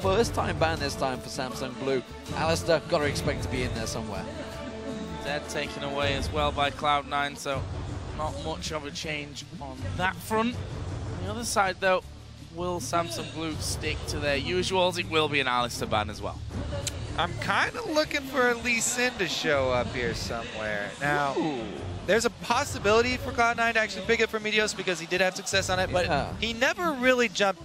first time ban this time for Samsung Blue. Alistair, got to expect to be in there somewhere. Dead taken away as well by Cloud9, so not much of a change on that front. On the other side, though, will Samsung Blue stick to their usuals? It will be an Alistair ban as well. I'm kind of looking for Lee Sin to show up here somewhere. Now, there's a possibility for Cloud9 to actually pick it for Meteos because he did have success on it, but he never really jumped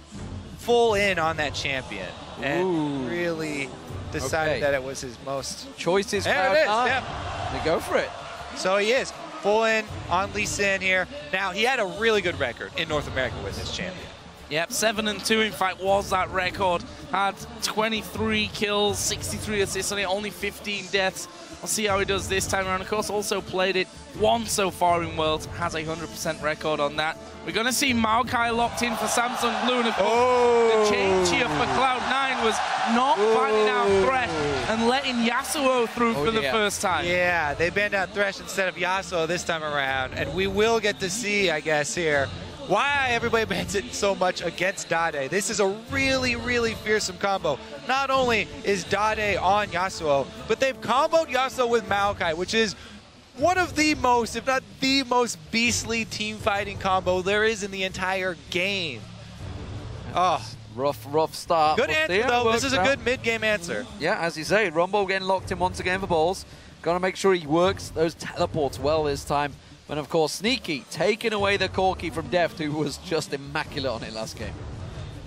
full in on that champion and really decided that it was his most... Choices. There it is, yeah. They go for it. So he is full in on Lee Sin here. Now, he had a really good record in North America with this champion. Yep, 7-2 in fact was that record. Had 23 kills, 63 assists on it, only 15 deaths. We'll see how he does this time around. Of course, also played it once so far in Worlds, has a 100% record on that. We're going to see Maokai locked in for Samsung Blue, and of course, the change here for Cloud9 was not finding out Thresh and letting Yasuo through for the first time. Yeah, they banned out Thresh instead of Yasuo this time around, and we will get to see, I guess, here, why everybody bans it so much against Dade. This is a really, really fearsome combo. Not only is Dade on Yasuo, but they've comboed Yasuo with Maokai, which is one of the most, if not the most beastly team fighting combo there is in the entire game. Oh, rough start. Good answer, though. This is a good mid-game answer. Yeah, as you say, Rumble getting locked in once again for balls. Got to make sure he works those teleports well this time. And of course, Sneaky taking away the Corki from Deft, who was just immaculate on it last game.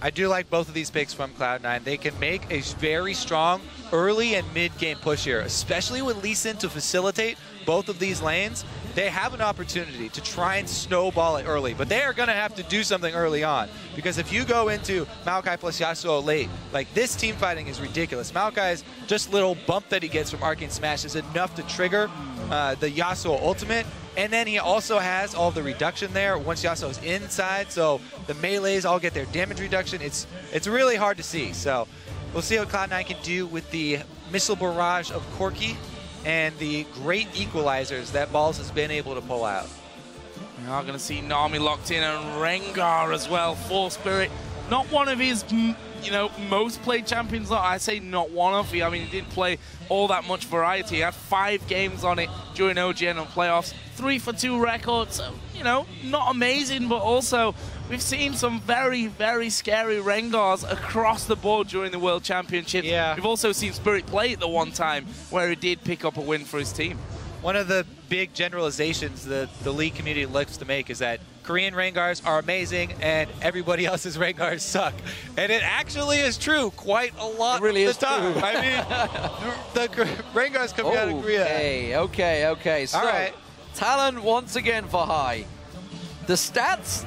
I do like both of these picks from Cloud9. They can make a very strong early and mid-game push here, especially with Lee Sin to facilitate both of these lanes. They have an opportunity to try and snowball it early, but they are going to have to do something early on, because if you go into Maokai plus Yasuo late, like, this team fighting is ridiculous. Maokai's just little bump that he gets from Arcane Smash is enough to trigger the Yasuo ultimate. And then he also has all the reduction there once Yasuo's inside, so the melees all get their damage reduction. It's really hard to see. So we'll see what Cloud9 can do with the missile barrage of Corki and the great equalizers that Balls has been able to pull out. We are going to see Nami locked in and Rengar as well. Force Spirit, not one of his, you know, most played champions. I say not one of. I mean, he didn't play all that much variety. He had 5 games on it during OGN and playoffs. 3 for 2 records. You know, not amazing, but also we've seen some very, very scary Rengars across the board during the World Championship. Yeah. We've also seen Spirit play it the one time where he did pick up a win for his team. One of the big generalizations that the League community likes to make is that Korean Rengars are amazing and everybody else's Rengars suck. And it actually is true quite a lot of the time. True. I mean, the Rengars coming out of Korea. Okay. So, all right. Talon once again for High. The stats,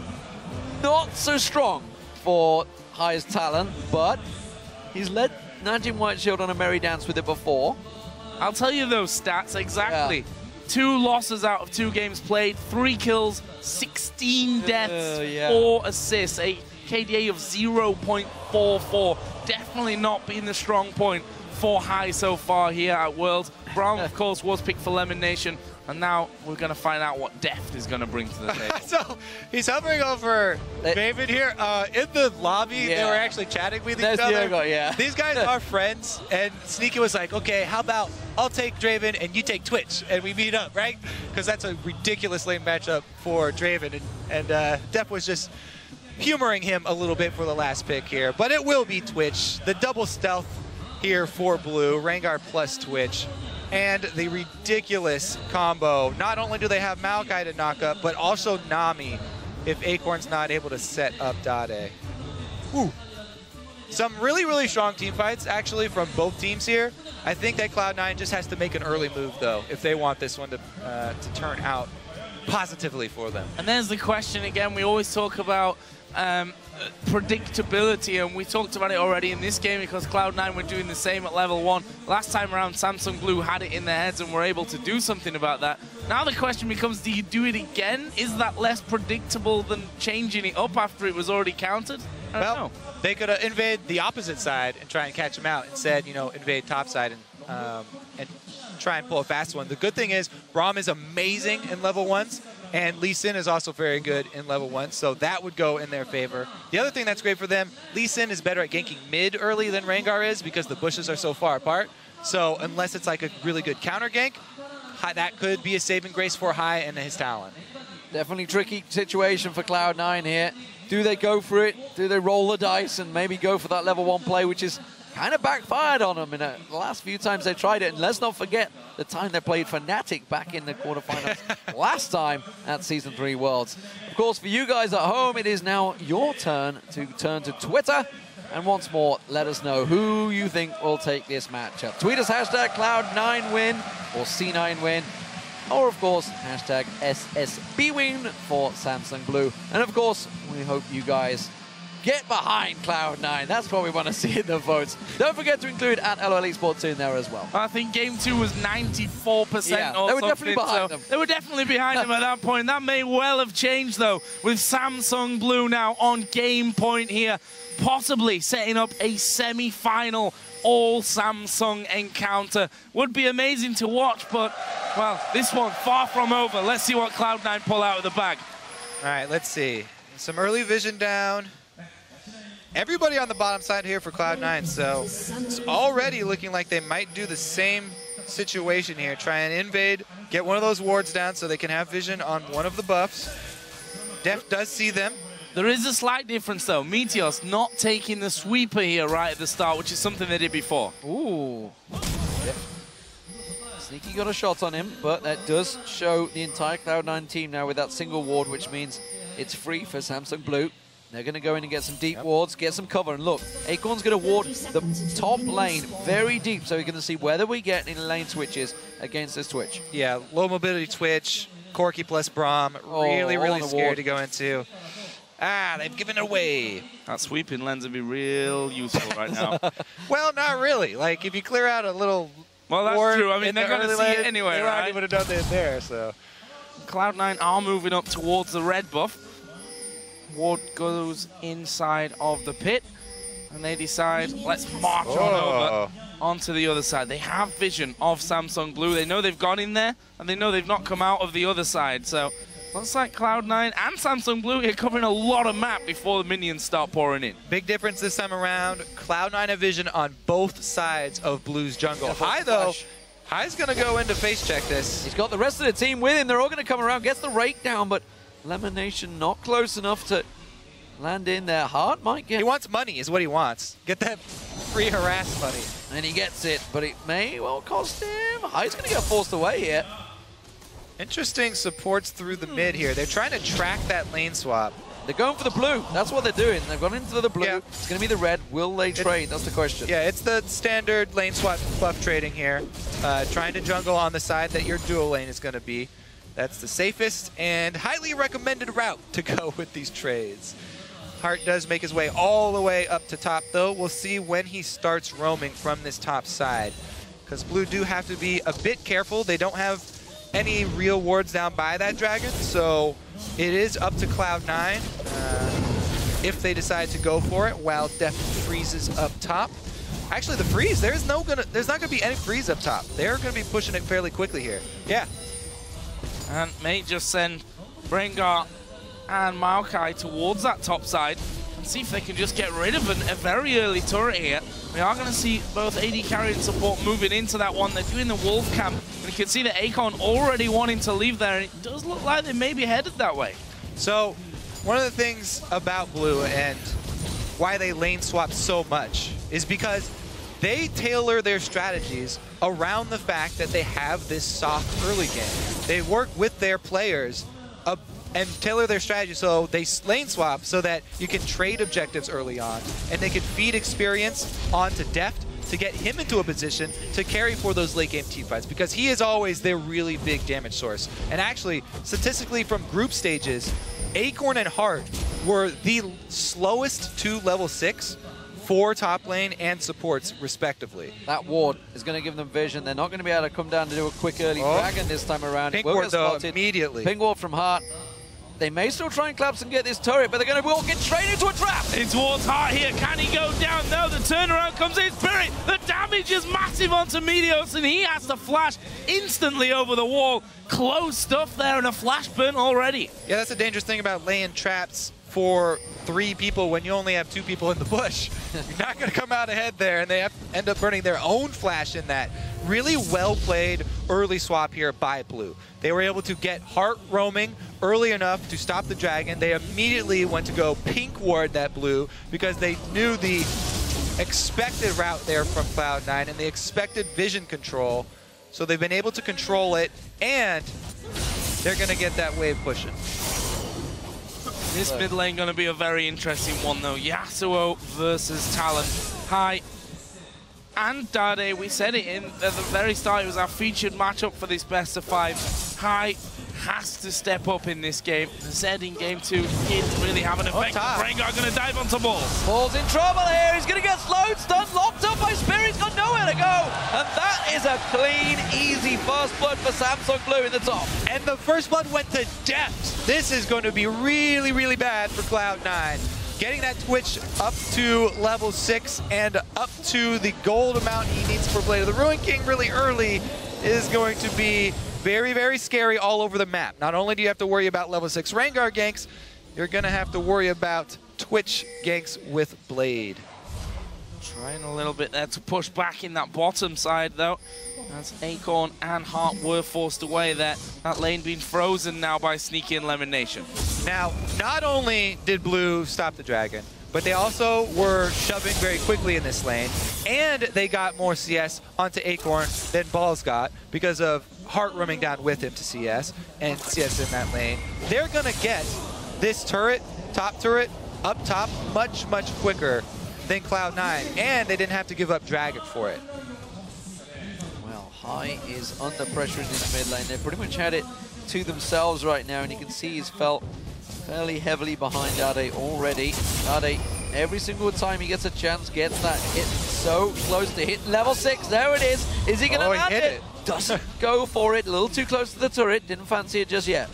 not so strong for High's Talon, but he's led Nanjing White Shield on a merry dance with it before. I'll tell you those stats exactly. Yeah. 2 losses out of 2 games played, 3 kills, 16 deaths, 4 assists, a KDA of 0.44. Definitely not been the strong point for High so far here at Worlds. Brown, of course, was picked for Lemon Nation, and now we're going to find out what Deft is going to bring to the table. So he's hovering over David here. In the lobby, they were actually chatting with each other. These guys are friends, and Sneaky was like, okay, how about I'll take Draven and you take Twitch, and we meet up, right? Because that's a ridiculous lane matchup for Draven, and Def was just humoring him a little bit for the last pick here. But it will be Twitch. The double stealth here for Blue, Rengar plus Twitch. And the ridiculous combo. Not only do they have Maokai to knock up, but also Nami if Acorn's not able to set up Dade. Ooh. Some really, really strong team fights, actually, from both teams here. I think that Cloud9 just has to make an early move, though, if they want this one to turn out positively for them. And there's the question again. We always talk about predictability, and we talked about it already in this game because Cloud9 were doing the same at level 1. Last time around, Samsung Blue had it in their heads and were able to do something about that. Now the question becomes, do you do it again? Is that less predictable than changing it up after it was already countered? I don't know. They could invade the opposite side and try and catch him out. Instead, you know, invade top side and try and pull a fast one. The good thing is, Braum is amazing in level 1s. And Lee Sin is also very good in level 1, so that would go in their favor. The other thing that's great for them, Lee Sin is better at ganking mid early than Rengar is because the bushes are so far apart. So unless it's like a really good counter gank, that could be a saving grace for Hai and his talent. Definitely tricky situation for Cloud9 here. Do they go for it? Do they roll the dice and maybe go for that level 1 play, which is kind of backfired on them in the last few times they tried it. And let's not forget the time they played Fnatic back in the quarterfinals last time at Season 3 Worlds. Of course, for you guys at home, it is now your turn to turn to Twitter. And once more, let us know who you think will take this matchup. Tweet us hashtag Cloud9win or C9win. Or, of course, hashtag SSBwin for Samsung Blue. And, of course, we hope you guys get behind Cloud9. That's what we want to see in the votes. Don't forget to include at LOL Esports in there as well. I think Game 2 was 94% yeah, or they were definitely behind them. They were definitely behind them at that point. That may well have changed, though, with Samsung Blue now on game point here, possibly setting up a semi-final all-Samsung encounter. Would be amazing to watch, but, well, this one far from over. Let's see what Cloud9 pull out of the bag. All right, let's see. Some early vision down. Everybody on the bottom side here for Cloud9, so it's already looking like they might do the same situation here. Try and invade, get one of those wards down so they can have vision on one of the buffs. Deft does see them. There is a slight difference, though. Meteos not taking the sweeper here right at the start, which is something they did before. Ooh. Yep. Sneaky got a shot on him, but that does show the entire Cloud9 team now with that single ward, which means it's free for Samsung Blue. They're going to go in and get some deep wards, get some cover. And look, Acorn's going to ward the top lane very deep, so we're going to see whether we get in lane switches against this Twitch. Yeah, low mobility Twitch, Corki plus Braum, really scared to go into. Ah, they've given it away. That sweeping lens would be real useful right now. Well, not really. Like, if you clear out a little well, that's true. I mean, they're going to see it anyway, they right? would have done it there, so. Cloud9 are moving up towards the red buff. Ward goes inside of the pit, and they decide, let's march on over onto the other side. They have vision of Samsung Blue. They know they've gone in there, and they know they've not come out of the other side. So looks like Cloud9 and Samsung Blue here covering a lot of map before the minions start pouring in. Big difference this time around. Cloud9 have vision on both sides of Blue's jungle. Hai, though, Hai's going to go in to face check this. He's got the rest of the team with him. They're all going to come around, gets the rake down, but Lemonation not close enough to land in there. Heart might get... He wants money is what he wants. Get that free harass money. And he gets it, but it may well cost him. He's going to get forced away here. Interesting supports through the mid here. They're trying to track that lane swap. They're going for the blue. That's what they're doing. They've gone into the blue. Yeah. It's going to be the red. Will they trade? That's the question. Yeah, it's the standard lane swap buff trading here. Trying to jungle on the side that your dual lane is going to be. That's the safest and highly recommended route to go with these trades. Hart does make his way all the way up to top, though. We'll see when he starts roaming from this top side. Because Blue do have to be a bit careful. They don't have any real wards down by that dragon, so it is up to Cloud9 if they decide to go for it, while Deft freezes up top. Actually, the freeze, there's not going to be any freeze up top. They're going to be pushing it fairly quickly here. Yeah. And may just send Rengar and Maokai towards that top side and see if they can just get rid of a very early turret here. We are going to see both AD carry and support moving into that one. They're doing the Wolf camp, and you can see that Akon already wanting to leave there, and it does look like they may be headed that way. So, one of the things about Blue and why they lane swap so much is because they tailor their strategies around the fact that they have this soft early game. They work with their players and tailor their strategy so they lane swap so that you can trade objectives early on, and they can feed experience onto Deft to get him into a position to carry for those late game teamfights, because he is always their really big damage source. And actually, statistically from group stages, Acorn and Hart were the slowest to level 6 for top lane and supports, respectively. That ward is going to give them vision. They're not going to be able to come down to do a quick early dragon this time around. Pink ward, though, immediately. Pink ward from Hart. They may still try and collapse and get this turret, but they're going to walk in straight into a trap. In towards Hart here. Can he go down? No, the turnaround comes in. Spirit, the damage damage is massive onto Meteos, and he has to flash instantly over the wall. Close stuff there, and a flash burn already. Yeah, that's the dangerous thing about laying traps for 3 people when you only have 2 people in the bush. You're not going to come out ahead there, and they have to end up burning their own flash in that. Really well played early swap here by Blue. They were able to get Heart roaming early enough to stop the dragon. They immediately went to go pink ward that Blue because they knew the expected route there from Cloud9 and the expected vision control. So they've been able to control it, and they're going to get that wave pushing. This mid lane going to be a very interesting one, though. Yasuo versus Talon. Hai and Dade, we said it at the very start, it was our featured matchup for this best of 5. Hai has to step up in this game. Zed in game 2 didn't really have an effect. Rengar going to dive onto Balls. Balls in trouble here. He's going to get slowed, stunned, locked up by Spirit. He's got nowhere to go. And that is a clean, easy first blood for Samsung Blue in the top. And the first blood went to depth. This is going to be really, really bad for Cloud9. Getting that Twitch up to level 6 and up to the gold amount he needs for Blade of the Ruin King really early is going to be very, very scary all over the map. Not only do you have to worry about level 6 Rengar ganks, you're going to have to worry about Twitch ganks with Blade. Trying a little bit there to push back in that bottom side, though. As Acorn and Heart were forced away there. That lane being frozen now by Sneaky and Lemon Nation. Now, not only did Blue stop the dragon, but they also were shoving very quickly in this lane, and they got more CS onto Acorn than Balls got because of Heart roaming down with him to CS and CS in that lane. They're gonna get this turret, top turret, up top much, much quicker than Cloud9, and they didn't have to give up dragon for it. Well, Hai is under pressure in this mid lane. They pretty much had it to themselves right now, and you can see he's felt fairly heavily behind Dade already. Dade, every single time he gets a chance, gets that hit so close to hit level 6. There it is. Is he gonna land it? Doesn't go for it. A little too close to the turret. Didn't fancy it just yet.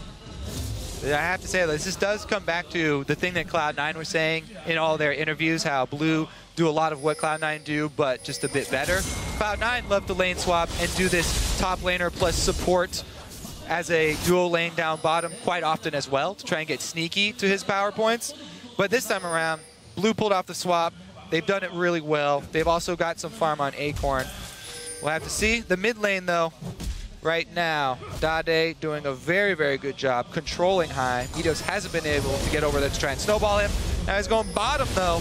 I have to say, this does come back to the thing that Cloud9 were saying in all their interviews, how Blue do a lot of what Cloud9 do, but just a bit better. Cloud9 love to lane swap and do this top laner plus support as a dual lane down bottom quite often as well to try and get Sneaky to his power points. But this time around, Blue pulled off the swap. They've done it really well. They've also got some farm on Acorn. We'll have to see. The mid lane, though, right now, Dade doing a very, very good job controlling Hai. Meteos hasn't been able to get over there to try and snowball him. Now he's going bottom, though.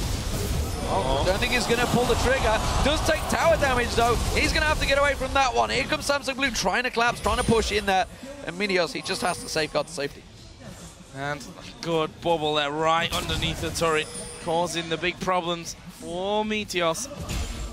Oh, don't think he's going to pull the trigger. Does take tower damage, though. He's going to have to get away from that one. Here comes Samsung Blue trying to collapse, trying to push in there. And Meteos, he just has to safeguard the safety. And good bubble there right underneath the turret, causing the big problems for Meteos.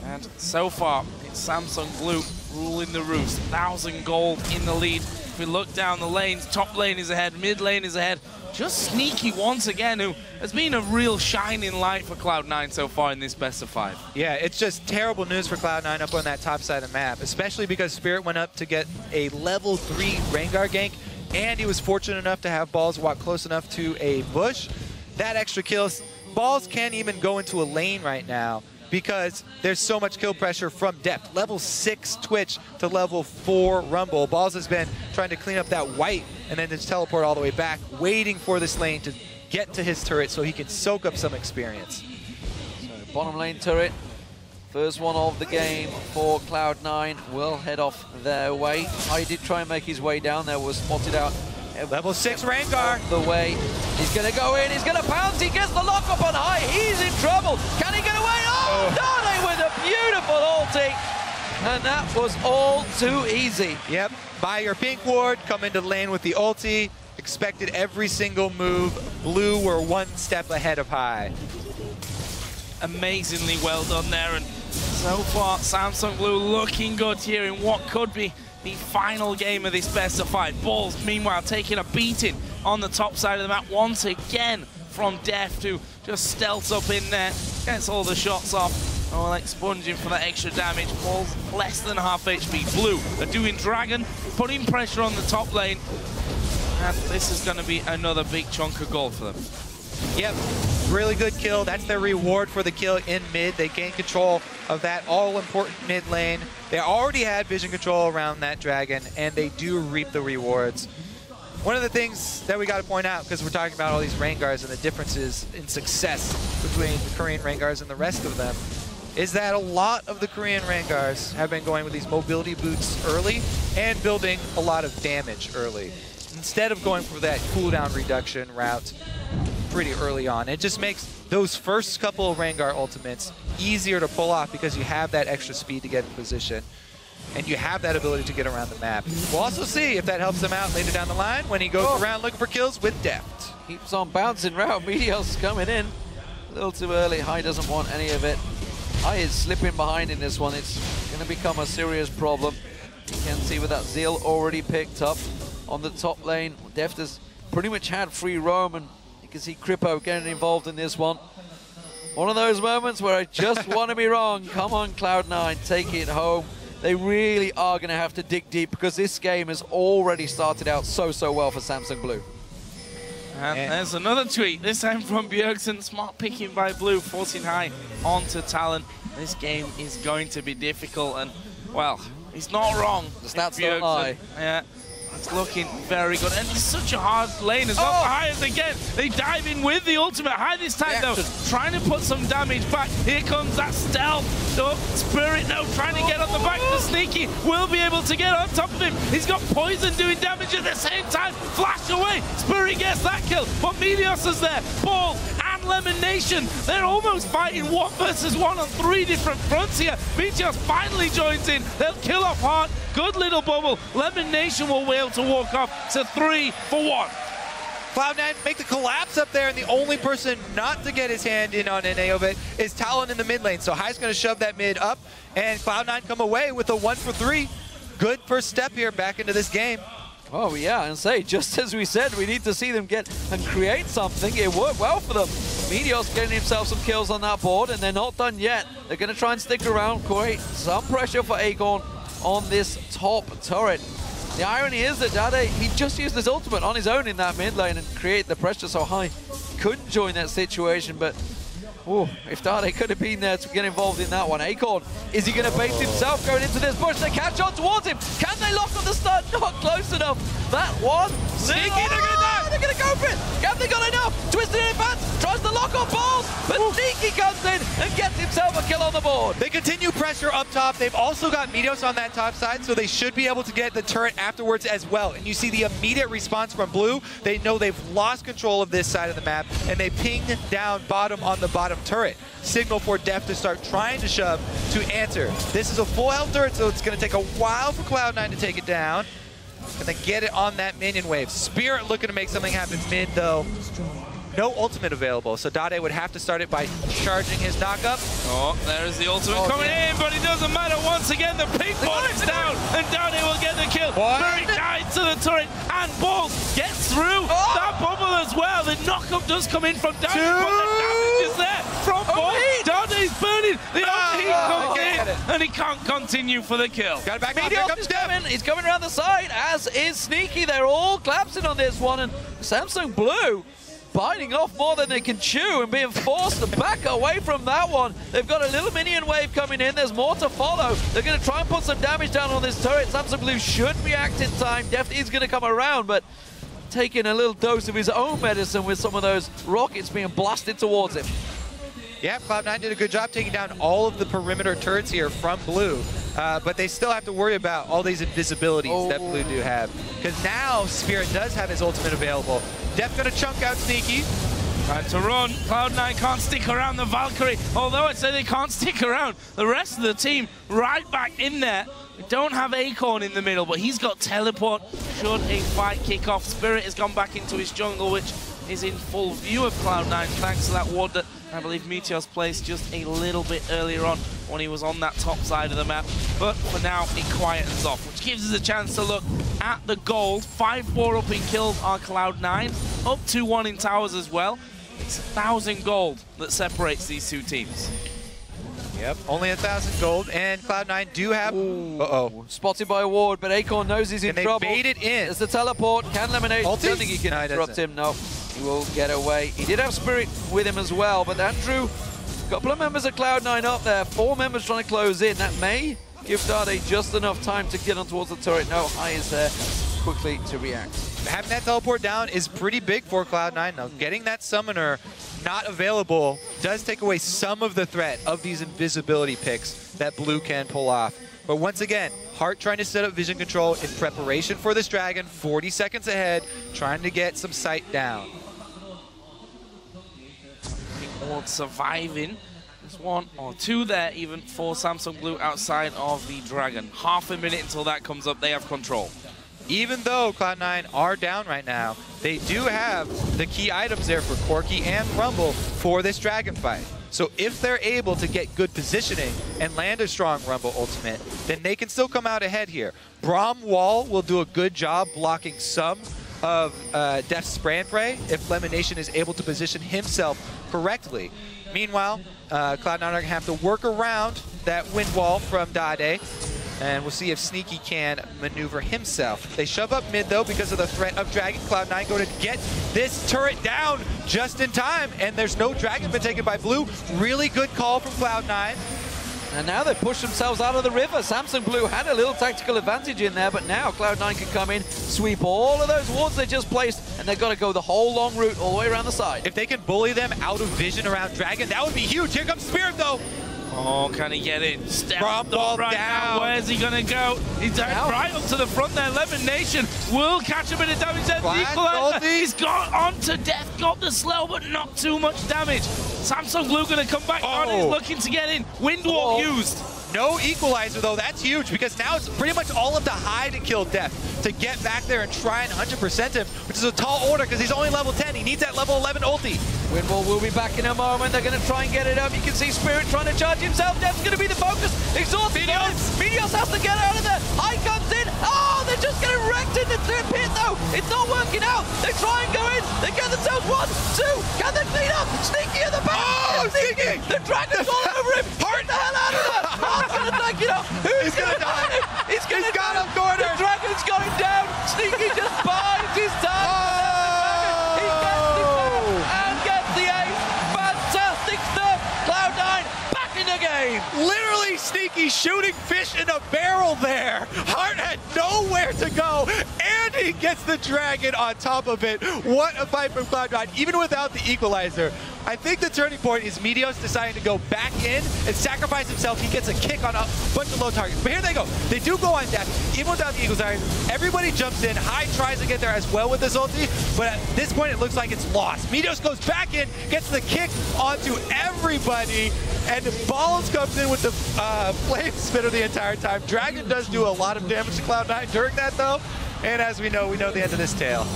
And so far, it's Samsung Blue ruling the roost. 1,000 gold in the lead. If we look down the lanes, top lane is ahead, mid lane is ahead. Just Sneaky once again, who has been a real shining light for Cloud9 so far in this best of 5. Yeah, it's just terrible news for Cloud9 up on that top side of the map, especially because Spirit went up to get a level 3 Rengar gank, and he was fortunate enough to have Balls walk close enough to a bush. That extra kill, Balls can't even go into a lane right now because there's so much kill pressure from depth. Level 6 Twitch to level 4 Rumble. Balls has been trying to clean up that white and then just teleport all the way back, waiting for this lane to get to his turret so he can soak up some experience. So bottom lane turret, first one of the game for Cloud9, will head off their way. Hai did try and make his way down there, was spotted out. Level 6 Rengar. The way. He's going to go in, he's going to pounce, he gets the lock up on Hai, he's in trouble. Can he get away? Oh, Dade with a beautiful ulti. And that was all too easy. Yep, buy your pink ward, come into the lane with the ulti, expected every single move. Blue were one step ahead of Hai. Amazingly well done there, and so far Samsung Blue looking good here in what could be the final game of this best of 5. Balls, meanwhile, taking a beating on the top side of the map once again from Deft, who just stealths up in there, gets all the shots off. Oh, like sponging for that extra damage. Balls less than half HP. Blue are doing Dragon, putting pressure on the top lane, and this is going to be another big chunk of gold for them. Yep, really good kill. That's their reward for the kill in mid. They gain control of that all-important mid lane. They already had vision control around that dragon, and they do reap the rewards. One of the things that we got to point out, because we're talking about all these Rangars and the differences in success between the Korean Rangars and the rest of them, is that a lot of the Korean Rangars have been going with these mobility boots early and building a lot of damage early, instead of going for that cooldown reduction route pretty early on. It just makes those first couple of Rengar ultimates easier to pull off because you have that extra speed to get in position, and you have that ability to get around the map. We'll also see if that helps him out later down the line when he goes around looking for kills with deft. Keeps on bouncing round. Meteor's coming in. A little too early. High doesn't want any of it. High is slipping behind in this one. It's going to become a serious problem. You can see with that Zeal already picked up on the top lane. Deft has pretty much had free roam, and you can see Kripo getting involved in this one. One of those moments where I just want to be wrong. Come on, Cloud9, take it home. They really are going to have to dig deep because this game has already started out so well for Samsung Blue. And there's another tweet, this time from Bjergsen. Smart picking by Blue, forcing High onto Talon. This game is going to be difficult, and, well, he's not wrong. The stats don't lie. Yeah. It's looking very good, and it's such a hard lane as well for High again. They dive in with the ultimate. High this time, though, trying to put some damage back. Here comes that stealth. Oh, Spirit, no, trying to get on the back. The Sneaky will be able to get on top of him. He's got Poison doing damage at the same time. Flash away. Spirit gets that kill, but Meteos is there. Ball and Lemon Nation. They're almost fighting 1 versus 1 on 3 different fronts here. Meteos finally joins in. They'll kill off Heart. Good little bubble. Lemon Nation will be able to walk off to 3 for 1. Cloud9 make the collapse up there, and the only person not to get his hand in on any of it is Talon in the mid lane. So High's going to shove that mid up, and Cloud9 come away with a 1 for 3. Good first step here back into this game. Oh yeah, and say, just as we said, we need to see them get and create something. It worked well for them. Meteor's getting himself some kills on that board, and they're not done yet. They're going to try and stick around, create some pressure for Acorn on this top turret. The irony is that Dade, he just used his ultimate on his own in that mid lane and create the pressure so High couldn't join that situation, but if Dade could have been there to get involved in that one. Acorn, is he going to bait himself going into this bush? They catch on towards him. Can they lock on the stun? Not close enough. That one. Sneaky, they're going to die. They're going to go for it. Have they got enough? Twisted in advance, tries to lock on balls, but Sneaky comes in and gets himself a kill on the board. They continue pressure up top. They've also got Meteos on that top side, so they should be able to get the turret afterwards as well. And you see the immediate response from Blue. They know they've lost control of this side of the map, and they ping down bottom on the bottom turret. Signal for Deft to start trying to shove to answer. This is a full health turret, so it's going to take a while for Cloud9 to take it down. And then get it on that minion wave. Spirit looking to make something happen mid, though. No ultimate available, so Dade would have to start it by charging his knock-up. Oh, there's the ultimate coming in, but it doesn't matter. Once again, the pink ball is down, and Dade will get the kill. Very tight to the turret, and Ball gets through that bubble as well. The knock-up does come in from Dade, but the damage is there from Ball. Dade's burning. The heat comes in, and he can't continue for the kill. Got it back up. Meteos is coming. He's coming around the side, as is Sneaky. They're all collapsing on this one, and Samsung Blue biting off more than they can chew and being forced to back away from that one. They've got a little minion wave coming in. There's more to follow. They're going to try and put some damage down on this turret. Samsung Blue should react in time. Deft is going to come around, but taking a little dose of his own medicine with some of those rockets being blasted towards him. Yeah, Cloud9 did a good job taking down all of the perimeter turrets here from Blue. But they still have to worry about all these invisibilities that Blue do have. Because now Spirit does have his ultimate available. Deft gonna chunk out Sneaky. Time to run. Cloud9 can't stick around the Valkyrie. Although I'd say they can't stick around. The rest of the team right back in there. We don't have Acorn in the middle, but he's got teleport. Should a fight kick off, Spirit has gone back into his jungle, which is in full view of Cloud9 thanks to that ward that I believe Meteos placed just a little bit earlier on when he was on that top side of the map. But for now, it quietens off, which gives us a chance to look at the gold. 5-4 up in kills are Cloud9, up 2-1 in towers as well. It's 1,000 gold that separates these two teams. Yep, only 1,000 gold, and Cloud9 do have... Spotted by a ward, but Acorn knows he's in trouble. They bait it in. It's the teleport. Can eliminate. I don't think he can No, interrupt him, no. He will get away. He did have Spirit with him as well, but that drew a couple of members of Cloud9 up there. 4 members trying to close in. That may give Dade just enough time to get on towards the turret. No, High is there quickly to react. Having that teleport down is pretty big for Cloud9. Now, getting that summoner not available does take away some of the threat of these invisibility picks that Blue can pull off. But once again, Heart trying to set up vision control in preparation for this dragon, 40 seconds ahead, trying to get some sight down. Surviving. There's 1 or 2 there even for Samsung Blue outside of the dragon. Half a minute until that comes up, they have control. Even though Cloud9 are down right now, they do have the key items there for Corki and Rumble for this dragon fight. So if they're able to get good positioning and land a strong Rumble ultimate, then they can still come out ahead here. Braum Wall will do a good job blocking some of Death's Spray and Pray if Lemonation is able to position himself correctly. Meanwhile, Cloud9 are going to have to work around that wind wall from Dade, and we'll see if Sneaky can maneuver himself. They shove up mid, though, because of the threat of Dragon. Cloud9 going to get this turret down just in time, and there's no Dragon been taken by Blue. Really good call from Cloud9. And now they push themselves out of the river. Samsung Blue had a little tactical advantage in there, but now Cloud9 can come in, sweep all of those wards they just placed, and they've got to go the whole long route all the way around the side. If they can bully them out of vision around Dragon, that would be huge. Here comes Spirit, though. Oh, can he get it? Step Braum Wall right down. now. Where's he going to go? He's right up to the front there. Lemon Nation will catch a bit of damage there. He's got on to death, got the slow, but not too much damage. Samsung Blue going to come back on. He's looking to get in. Wind Wall used. No equalizer, though. That's huge, because now it's pretty much all up to High to kill Death, to get back there and try and 100% him, which is a tall order because he's only level 10. He needs that level 11 ulti. Windwall will be back in a moment. They're going to try and get it up. You can see Spirit trying to charge himself. Death's going to be the focus. Exhausted. Meteos has to get out of there. High comes in. Oh, they're just getting wrecked in the pit, though. It's not working out. They try and go in. They get themselves 1, 2. Can they clean up? Sneaky at the back. Oh, Sneaky. The dragon's all over him. Get the hell out of there. Heart's going to take it up. Who's going to die? He's got him cornered. The dragon's going down. Sneaky just buys his time. He gets the and gets the ace. Fantastic stuff. Cloud9 back in the game. Literally Sneaky shooting fish in a barrel there. Heart had nowhere to go, and he gets the dragon on top of it. What a fight from Cloud9, even without the equalizer. I think the turning point is Meteos deciding to go back in and sacrifice himself. He gets a kick on a bunch of low targets. But here they go. They do go on death, even without the equalizer. Everybody jumps in. High tries to get there as well with this ulti, but at this point it looks like it's lost. Meteos goes back in, gets the kick onto everybody, and Balls comes in with the flame spitter the entire time. Dragon does do a lot of damage to Cloud9 during that, though, and as we know the end of this tale.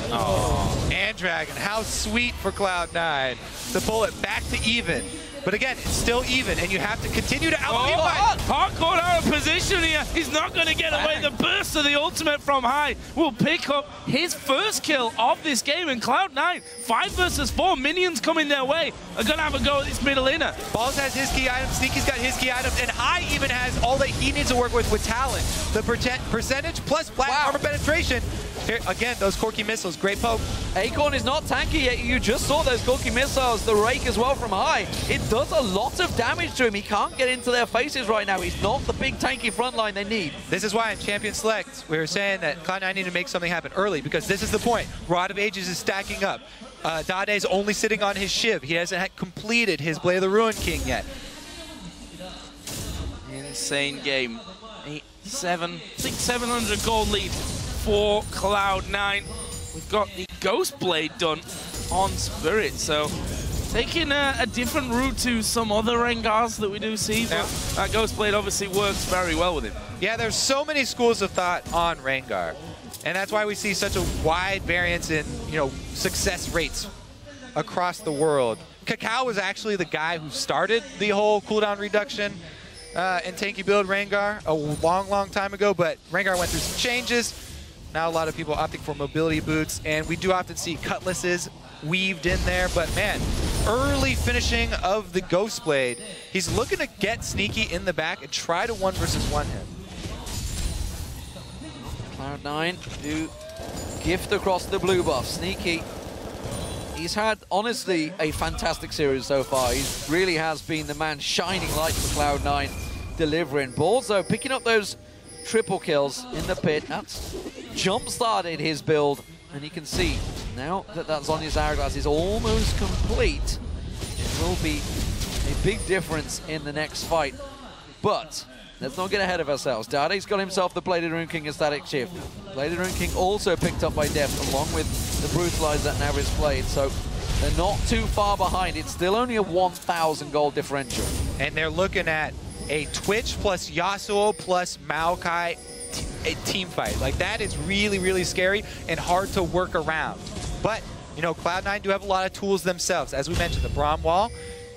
Oh, and Dragon, how sweet for Cloud9 to pull it back to even. But again, it's still even, and you have to continue to out-fight. Heart caught out of position here. He's not going to get away. The burst of the ultimate from High will pick up his first kill of this game. And Cloud9, 5 versus 4, minions coming their way, are going to have a go at this middle inner. Balls has his key items, Sneaky's got his key items, and High even has all that he needs to work with talent. The percentage plus black armor penetration. Here, again, those Corki missiles, great poke. Acorn is not tanky yet. You just saw those Corki missiles, the rake as well from High. It does a lot of damage to him. He can't get into their faces right now. He's not the big tanky front line they need. This is why in Champion Select, we were saying that Cloud9 need to make something happen early, because this is the point. Rod of Ages is stacking up. Dade's only sitting on his Shiv. He hasn't completed his Blade of the Ruined King yet. Insane game. 700 gold lead for Cloud9. We've got the Ghost Blade done on Spirit, so taking a different route to some other Rengars that we do see, but that Ghost Blade obviously works very well with him. Yeah, there's so many schools of thought on Rengar, and that's why we see such a wide variance in, success rates across the world. Kakao was actually the guy who started the whole cooldown reduction and tanky build Rengar a long time ago, but Rengar went through some changes. Now a lot of people opting for mobility boots, and we do often see cutlasses weaved in there, but man, early finishing of the Ghost Blade. He's looking to get Sneaky in the back and try to 1 versus 1 him. Cloud9 do gift across the blue buff. Sneaky, he's had, honestly, a fantastic series so far. He really has been the man shining light for Cloud9, delivering balls, though, picking up those triple kills in the pit. That's jump-started his build, and you can see now that Zhonya's Hourglass is almost complete, it will be a big difference in the next fight. But let's not get ahead of ourselves. Dade's got himself the Bladed Rune King and Static Shift. Bladed Rune King also picked up by Deft, along with the Brutalize that now is played. So they're not too far behind. It's still only a 1,000 gold differential. And they're looking at a Twitch plus Yasuo plus Maokai team fight. Like, that is really, really scary and hard to work around. But, you know, Cloud9 do have a lot of tools themselves. As we mentioned, the Braum Wall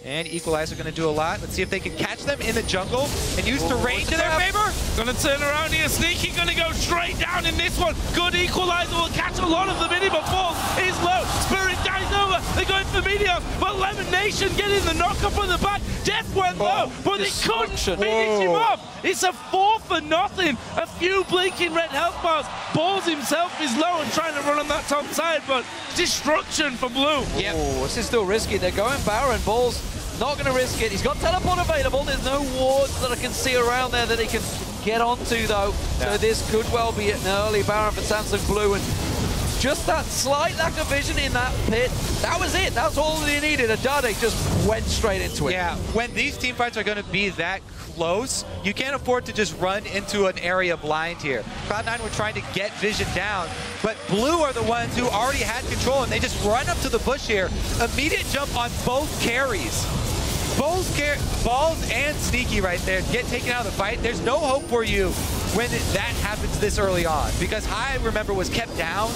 and Equalizer going to do a lot. Let's see if they can catch them in the jungle and use terrain to their favor. Going to turn around here. Sneaky going to go straight down in this one. Good Equalizer will catch a lot of them in it, but Falls is low. Spirit dies over. They're going for Meteor, but Lemon Nation getting the knock up on the back. Death went low, but they couldn't finish him off. It's a 4-for-0. A few blinking red health bars. Balls himself is low and trying to run on that top side, but destruction for Blue. Yep. Oh, this is still risky. They're going Baron. Balls not going to risk it. He's got teleport available. There's no wards that I can see around there that he can get onto, though. No. So this could well be an early Baron for Samsung Blue. And just that slight lack of vision in that pit, that was it. That's all he needed. Dade just went straight into it. Yeah, when these team fights are going to be that close, you can't afford to just run into an area blind here. Cloud9 were trying to get vision down, but Blue are the ones who already had control, and they just run up to the bush here. Immediate jump on both carries. Both Balls and Sneaky right there get taken out of the fight. There's no hope for you when that happens this early on, because High, remember, was kept down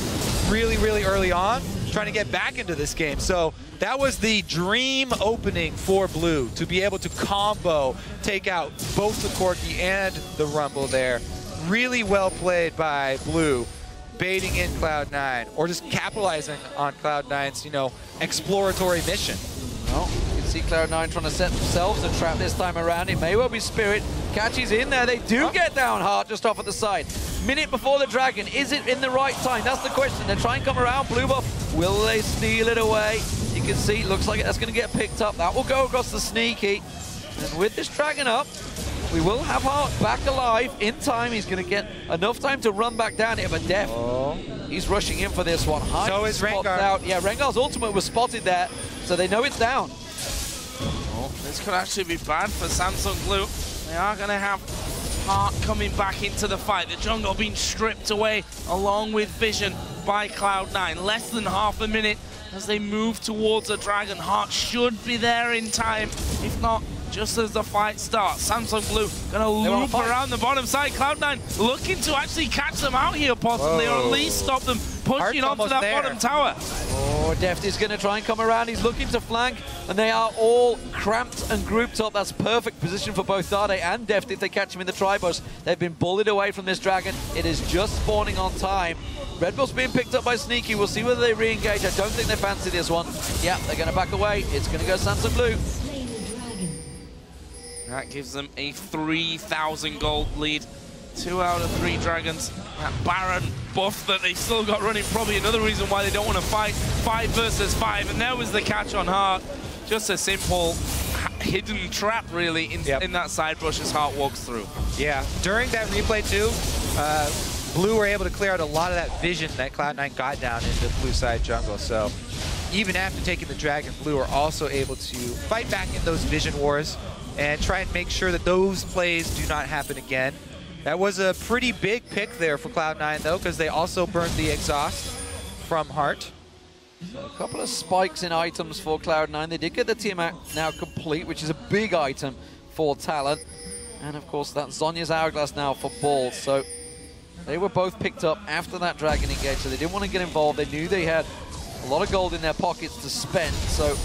really, really early on, trying to get back into this game. So that was the dream opening for Blue, to be able to combo, take out both the Corki and the Rumble there. Really well played by Blue, baiting in Cloud9, or just capitalizing on Cloud9's, you know, exploratory mission. Well, you can see Cloud9 trying to set themselves a trap this time around. It may well be Spirit. Catches in there. They do get down Heart just off at the side. Minute before the Dragon. Is it in the right time? That's the question. They try and come around. Blue buff. Will they steal it away? You can see, looks like that's going to get picked up. That will go across the Sneaky. And with this Dragon up, we will have Heart back alive in time. He's going to get enough time to run back down here, but Def, he's rushing in for this one. High so is Rengar. Out. Yeah, Rengar's ultimate was spotted there, so they know it's down. Oh, this could actually be bad for Samsung Blue. They are going to have Heart coming back into the fight. The jungle being stripped away along with Vision by Cloud9. Less than half a minute as they move towards a Dragon. Heart should be there in time. If not, just as the fight starts, Samsung Blue gonna loop around the bottom side. Cloud9 looking to actually catch them out here possibly, or at least stop them pushing onto that bottom tower. Oh, Deft is gonna try and come around. He's looking to flank, and they are all cramped and grouped up. That's perfect position for both Dade and Deft if they catch him in the Tribush. They've been bullied away from this Dragon. It is just spawning on time. Red Bull's being picked up by Sneaky. We'll see whether they re-engage. I don't think they fancy this one. Yeah, they're gonna back away. It's gonna go Samsung Blue. That gives them a 3,000 gold lead. 2 out of 3 Dragons. That Baron buff that they still got running, probably another reason why they don't want to fight 5 versus 5. And there was the catch on Heart. Just a simple hidden trap, really, in that side brush as Heart walks through. Yeah, during that replay, too, Blue were able to clear out a lot of that vision that Cloud9 got down in the blue side jungle. So even after taking the Dragon, Blue are also able to fight back in those vision wars and try and make sure that those plays do not happen again. That was a pretty big pick there for Cloud9, though, because they also burned the exhaust from Heart. So a couple of spikes in items for Cloud9. They did get the team now complete, which is a big item for Talent. And, of course, that's Zhonya's Hourglass now for Balls. So they were both picked up after that Dragon engage, so they didn't want to get involved. They knew they had a lot of gold in their pockets to spend, so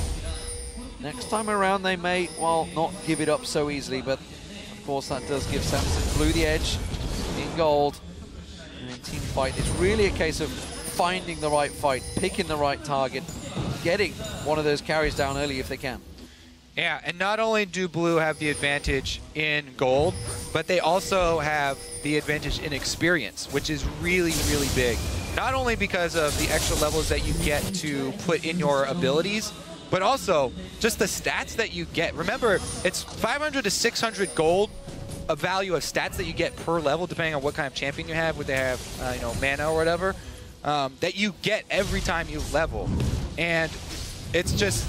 next time around, they may, well, not give it up so easily, but of course that does give Samsung Blue the edge in gold. And in team fight, it's really a case of finding the right fight, picking the right target, getting one of those carries down early if they can. Yeah, and not only do Blue have the advantage in gold, but they also have the advantage in experience, which is really, really big. Not only because of the extra levels that you get to put in your abilities, but also just the stats that you get. Remember, it's 500 to 600 gold, a value of stats that you get per level, depending on what kind of champion you have, would they have, you know, mana or whatever, that you get every time you level. And it's just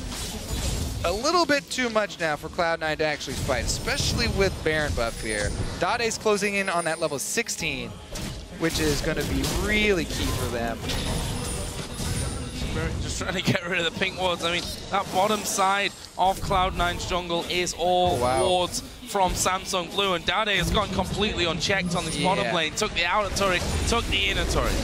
a little bit too much now for Cloud9 to actually fight, especially with Baron buff here. Dade's closing in on that level 16, which is going to be really key for them. Just trying to get rid of the pink wards. I mean, that bottom side of Cloud9's jungle is all wards from Samsung Blue, and Dade has gone completely unchecked on this bottom lane. Took the outer turret, took the inner turret.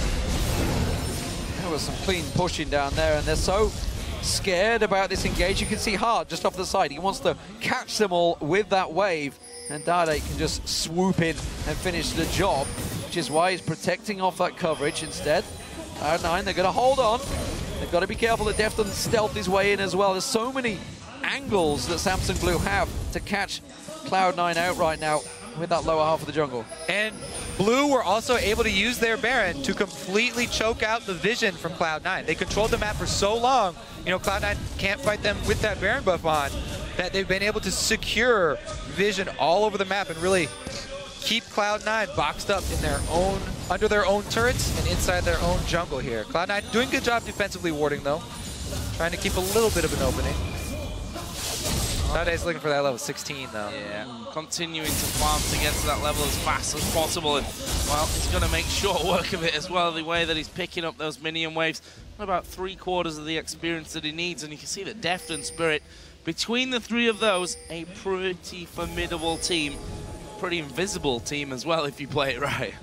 There was some clean pushing down there, and they're so scared about this engage. You can see Hart just off the side. He wants to catch them all with that wave, and Dade can just swoop in and finish the job, which is why he's protecting off that coverage instead. Cloud9, they're going to hold on. They've got to be careful that Def doesn't stealth his way in as well. There's so many angles that Samsung Blue have to catch Cloud9 out right now with that lower half of the jungle. And Blue were also able to use their Baron to completely choke out the vision from Cloud9. They controlled the map for so long, you know, Cloud9 can't fight them with that Baron buff on, that they've been able to secure vision all over the map and really keep Cloud9 boxed up in their own, under their own turrets and inside their own jungle here. Cloud9 doing a good job defensively warding though, trying to keep a little bit of an opening. Dade's looking for that level 16 though. Yeah, continuing to farm to get to that level as fast as possible, and well, he's going to make short work of it as well, the way that he's picking up those minion waves. About 3/4 of the experience that he needs, and you can see that Deft and Spirit, between the three of those, a pretty formidable team. Pretty invisible team as well if you play it right.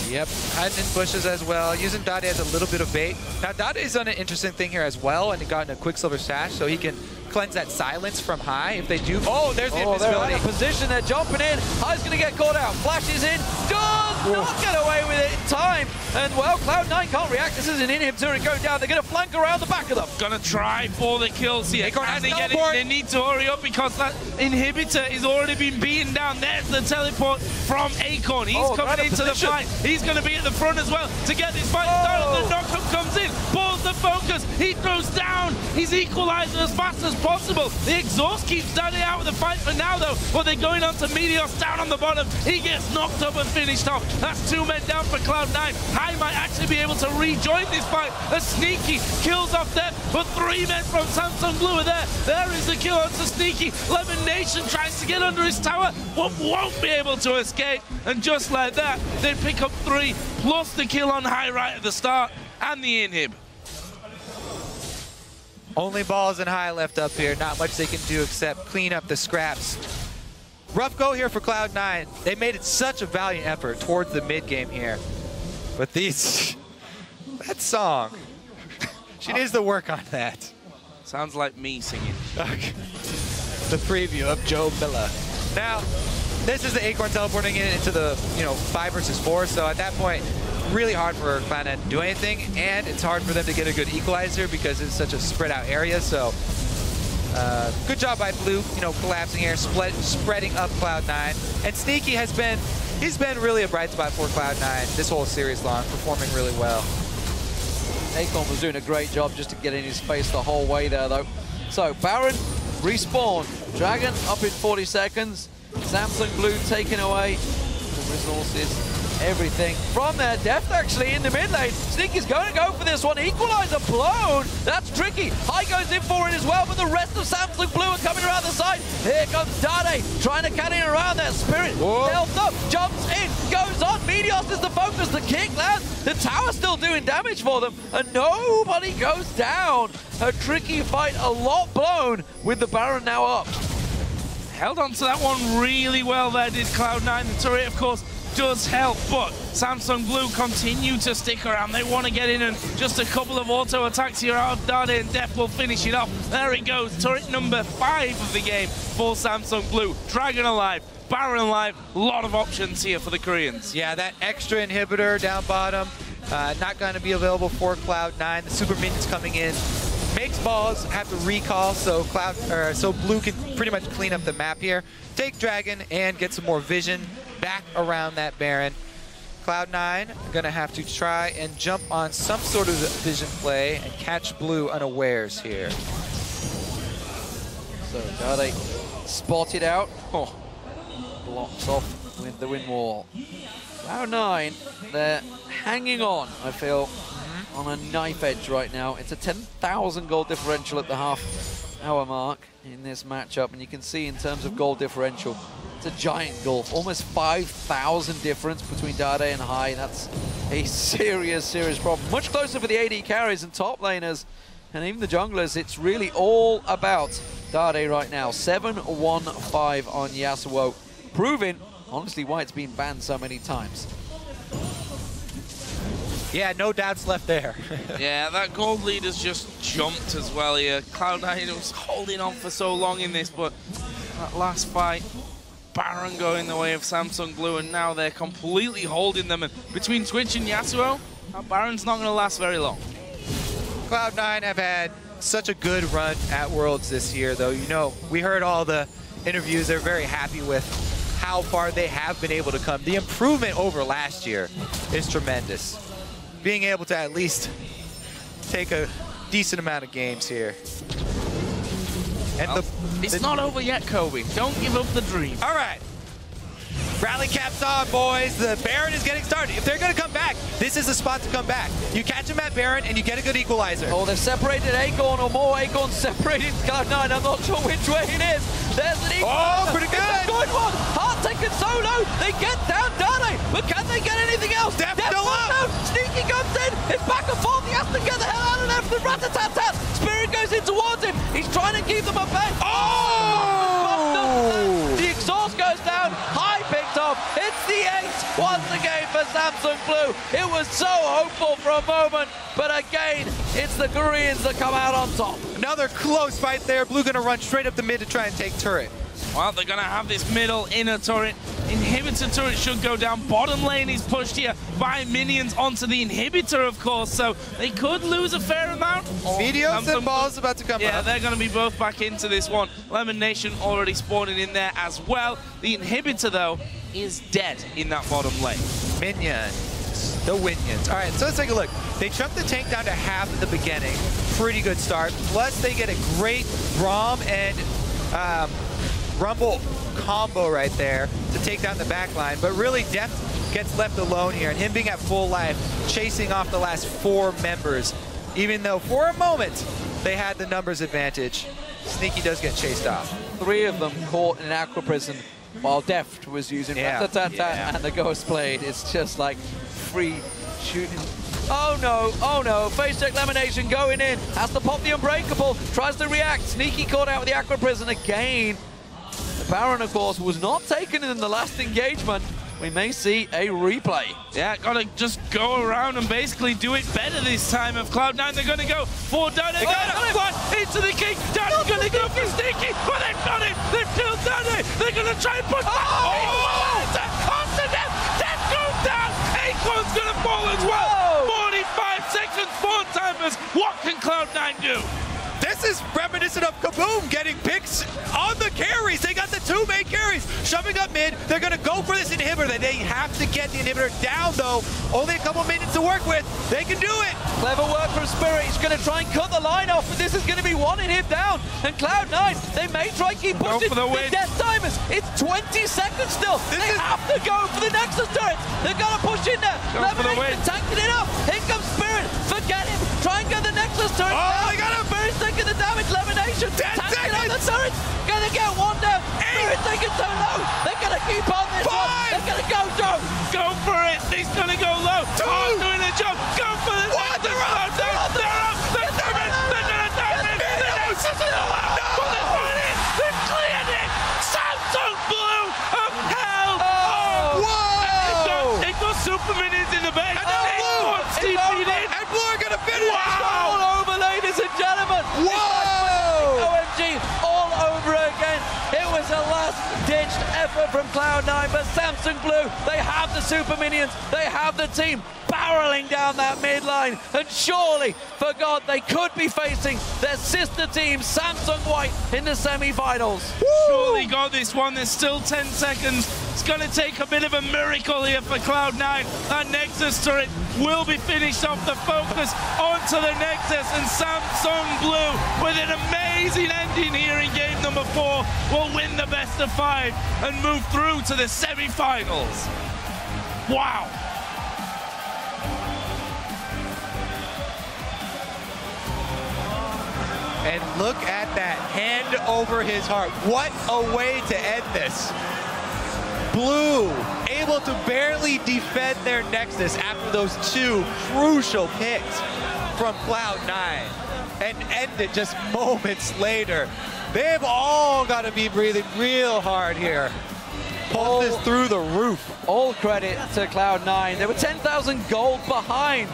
Yep, hiding in bushes as well, using Dade as a little bit of bait. Now Dade's done an interesting thing here as well, and he got in a Quicksilver Sash, so he can cleanse that silence from High if they do. Oh, there's the invisibility. They're in a position, they're jumping in. High's going to get caught out. Flashes in, does not get away with it in time. And well, Cloud9 can't react. This is an inhibitor and going down. They're going to flank around the back of them. Gonna try for the kills here. They need to hurry up because that inhibitor is already been beaten down. There's the teleport from Acorn. He's coming into the fight. He's going to be at the front as well to get this fight started. The knockup comes in, pulls the focus. He throws down. He's equalizing as fast as possible. The exhaust keeps Dade out of the fight for now though, but they're going on to Meteos down on the bottom. He gets knocked up and finished off. That's 2 men down for Cloud9. High might actually be able to rejoin this fight. A Sneaky kills off Def, but 3 men from Samsung Blue are there. There is the kill onto Sneaky. Lemon Nation tries to get under his tower, but won't be able to escape. And just like that, they pick up 3, plus the kill on High right at the start, and the inhib. Only balls and High left up here. Not much they can do except clean up the scraps. Rough go here for Cloud9. They made it such a valiant effort towards the mid game here. But that song, she needs to work on that. Sounds like me singing. Okay. The preview of Joe Miller. Now, this is the Acorn teleporting into the 5 versus 4. So at that point, really hard for Cloud9 to do anything, and it's hard for them to get a good equalizer because it's such a spread out area. So good job by Blue, collapsing here, spreading up Cloud9. And Sneaky he's been really a bright spot for Cloud9 this whole series long, performing really well. Acorn was doing a great job just to get in his face the whole way there though. So Baron respawn, Dragon up in 40 seconds, Samsung Blue taking away the resources, everything from there. Deft actually in the mid lane. Sneaky's going to go for this one. Equalizer blown. That's tricky. High goes in for it as well, but the rest of Samsung Blue are coming around the side. Here comes Dade trying to cut in around that Spirit. Stealth up, jumps in, goes on. Meteos is the focus. The kick lands. The tower's still doing damage for them, and nobody goes down. A tricky fight, a lot blown with the Baron now up. Held on to that one really well there, did Cloud9. The turret, of course, does help, but Samsung Blue continue to stick around. They want to get in, and just a couple of auto attacks here out of Dade, and Def will finish it off. There it goes, turret number 5 of the game for Samsung Blue. Dragon alive, Baron alive, a lot of options here for the Koreans. Yeah, that extra inhibitor down bottom, not going to be available for Cloud9. The super minions coming in. Makes balls have to recall, so Blue can pretty much clean up the map here. Take Dragon and get some more vision back around that Baron. Cloud9 gonna have to try and jump on some sort of vision play and catch Blue unawares here. So Dade spotted out. Oh, blocks off with the wind wall. Cloud9, they're hanging on, I feel, on a knife edge right now. It's a 10,000 gold differential at the half-hour mark in this matchup, and you can see in terms of gold differential, it's a giant gulf, almost 5,000 difference between Dade and High. That's a serious, serious problem. Much closer for the AD carries and top laners, and even the junglers. It's really all about Dade right now. 7-1-5 on Yasuo, proving, honestly, why it's been banned so many times. Yeah, no doubts left there. Yeah, that gold lead has just jumped as well here. Cloud9 was holding on for so long in this, but that last fight, Baron going the way of Samsung Blue, and now they're completely holding them. And between Twitch and Yasuo, that Baron's not going to last very long. Cloud9 have had such a good run at Worlds this year, though. You know, we heard all the interviews. They're very happy with how far they have been able to come. The improvement over last year is tremendous. Being able to at least take a decent amount of games here. And well, it's not over yet, Kobe. Don't give up the dream. All right. Rally caps on, boys. The Baron is getting started. If they're going to come back, this is the spot to come back. You catch him at Baron, and you get a good equalizer. Oh, they've separated Acorn, or more Acorn separating Cloud9. I'm not sure which way it is. There's an equalizer. Oh, pretty good. It's a good one. Heart taken solo. They get down Dade, but can they get anything else? Def still up. Sneaky comes in. It's back and forth. He has to get the hell out of there for the rat-a-tat-tat. Spirit goes in towards him. He's trying to keep them at bay. Oh! The exhaust goes down. High picked up. It's the 8 once again for Samsung Blue. It was so hopeful for a moment, but again, it's the Koreans that come out on top. Another close fight there. Blue gonna run straight up the mid to try and take turret. Well, they're going to have this middle inner turret. Inhibitor turret should go down. Bottom lane is pushed here by minions onto the inhibitor, of course, so they could lose a fair amount. Meteos and balls about to come up. Yeah, they're going to be both back into this one. Lemon Nation already spawning in there as well. The inhibitor, though, is dead in that bottom lane. Minions. The Winions. All right, so let's take a look. They chunked the tank down to half at the beginning. Pretty good start. Plus, they get a great Braum and Rumble combo right there to take down the back line. But really, Deft gets left alone here, and him being at full life, chasing off the last 4 members. Even though, for a moment, they had the numbers advantage, Sneaky does get chased off. 3 of them caught in Aqua Prison while Deft was using Rat-a-tat-tat and the Ghost Blade. It's just like free shooting. Oh no, face check Lemonation going in, has to pop the Unbreakable, tries to react, Sneaky caught out with the Aqua Prison again. The Baron, of course, was not taken in the last engagement. We may see a replay. Yeah, gotta just go around and basically do it better this time. Of Cloud9, they're gonna go for Dade. They got him into the king. Dade's gonna go for Sneaky, but they've got him. They've killed Dade. They're gonna try and push. Onto Death. Death goes down. Acorn's gonna fall as well. 45 seconds, 4 timers. What can Cloud9 do? This is reminiscent of Kaboom getting picks on the carries. They got the 2 main carries shoving up mid. They're going to go for this inhibitor. They have to get the inhibitor down, though. Only a couple minutes to work with. They can do it. Clever work from Spirit. He's going to try and cut the line off, but this is going to be one hit down. And Cloud9, they may try and keep pushing. Go for the win. Death timers. It's 20 seconds still. They have to go for the Nexus turrets. They've got to push in there. Lemonade tanking it up. Here comes Spirit. Forget him. Try and get the Nexus turret. Oh, they got him. Spirit's taking the damage. Lemonation. 10 tanking seconds. on the turrets. Gonna get one down. Spirit's taking so low. They're gonna keep on this 5. one. They're gonna go, Joe. Go for it. He's gonna go low. 2. Doing a jump. Go for the Nexus. They're up. They're up. They're diamond. They're gonna diamond. The Nexus is allowed. But they've won it. They've cleared it. Samsung Blue of hell. Whoa! They've got super minions in the back. And now Blue. And Blue are gonna finish. All over, ladies and gentlemen. Whoa! OMG all over again. It was a last-ditched effort from Cloud9, but Samsung Blue, they have the super minions, they have the team. barreling down that midline, and surely, for God, they could be facing their sister team, Samsung White, in the semi-finals. Surely got this one. There's still 10 seconds. It's going to take a bit of a miracle here for Cloud9. That Nexus turret will be finished off. The focus onto the Nexus, and Samsung Blue, with an amazing ending here in game number 4, will win the best of 5 and move through to the semi-finals. Wow. And look at that, hand over his heart. What a way to end this. Blue able to barely defend their Nexus after those 2 crucial picks from Cloud9 and end it just moments later. They've all got to be breathing real hard here. Pulled this through the roof. All credit to Cloud9. They were 10,000 gold behind.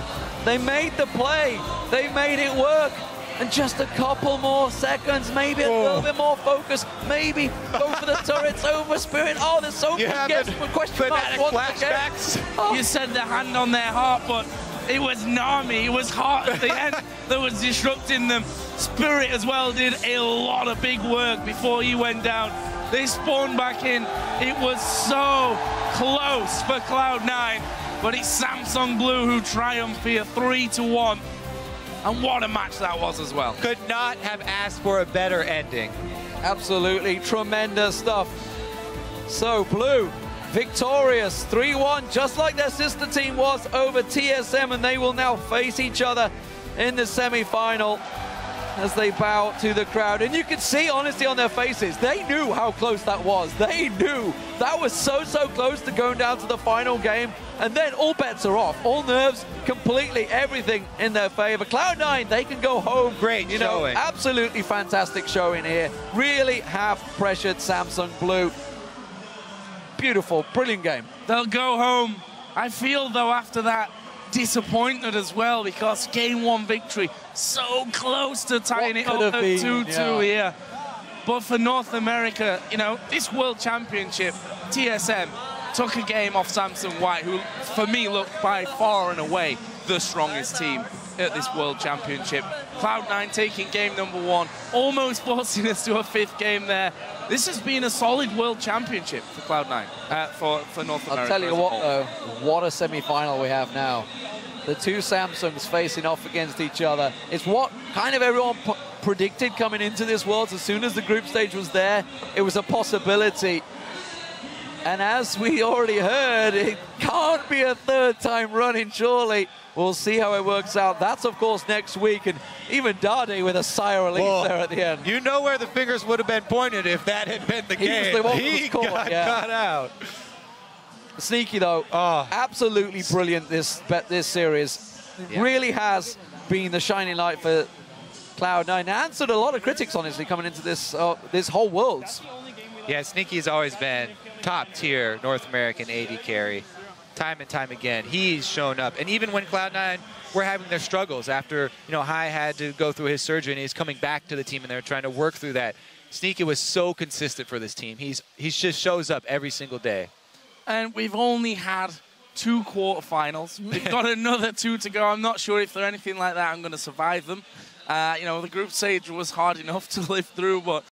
They made the play. They made it work. And just a couple more seconds, maybe a little bit more focus, maybe go for the turrets over Spirit. Oh, there's so many question marks once again. Oh. You said the hand on their heart, but it was Nami, it was heart at the end that was disrupting them. Spirit as well did a lot of big work before he went down. They spawned back in. It was so close for Cloud9, but it's Samsung Blue who triumph here 3-1. And what a match that was as well. Could not have asked for a better ending. Absolutely tremendous stuff. So Blue victorious 3-1, just like their sister team was over TSM, and they will now face each other in the semi-final as they bow to the crowd. And you could see, honestly, on their faces, they knew how close that was. They knew that was so close to going down to the final game. And then all bets are off. All nerves, completely everything in their favor. Cloud9, they can go home. Great showing. Absolutely fantastic showing here. Really have pressured Samsung Blue. Beautiful, brilliant game. They'll go home. I feel, though, after that, disappointed as well, because game 1 victory so close to tying it up at 2-2 here. But for North America, you know, this World Championship, TSM took a game off Samsung White, who for me looked by far and away the strongest team at this World Championship. Cloud9 taking game number 1, almost forcing us to a 5th game there. This has been a solid World Championship for Cloud9, for North America. I'll tell you what, though, what a semi-final we have now. The 2 Samsungs facing off against each other. It's what kind of everyone predicted coming into this Worlds. As soon as the group stage was there, it was a possibility. And as we already heard, it can't be a 3rd time running, surely. We'll see how it works out. That's, of course, next week. And even Dade with a sigh of relief there at the end. You know where the fingers would have been pointed if that had been the game. He got cut out. Sneaky, though. Absolutely brilliant, this series. Yeah. Really has been the shining light for Cloud9. Answered a lot of critics, honestly, coming into this this whole Worlds. Yeah, Sneaky's always been top tier North American AD carry. Time and time again, he's shown up. And even when Cloud9 were having their struggles after, you know, Hai had to go through his surgery and he's coming back to the team and they're trying to work through that, Sneaky was so consistent for this team. He just shows up every single day. And we've only had 2 quarterfinals. We've got another 2 to go. I'm not sure if they're anything like that I'm going to survive them. You know, the group stage was hard enough to live through, but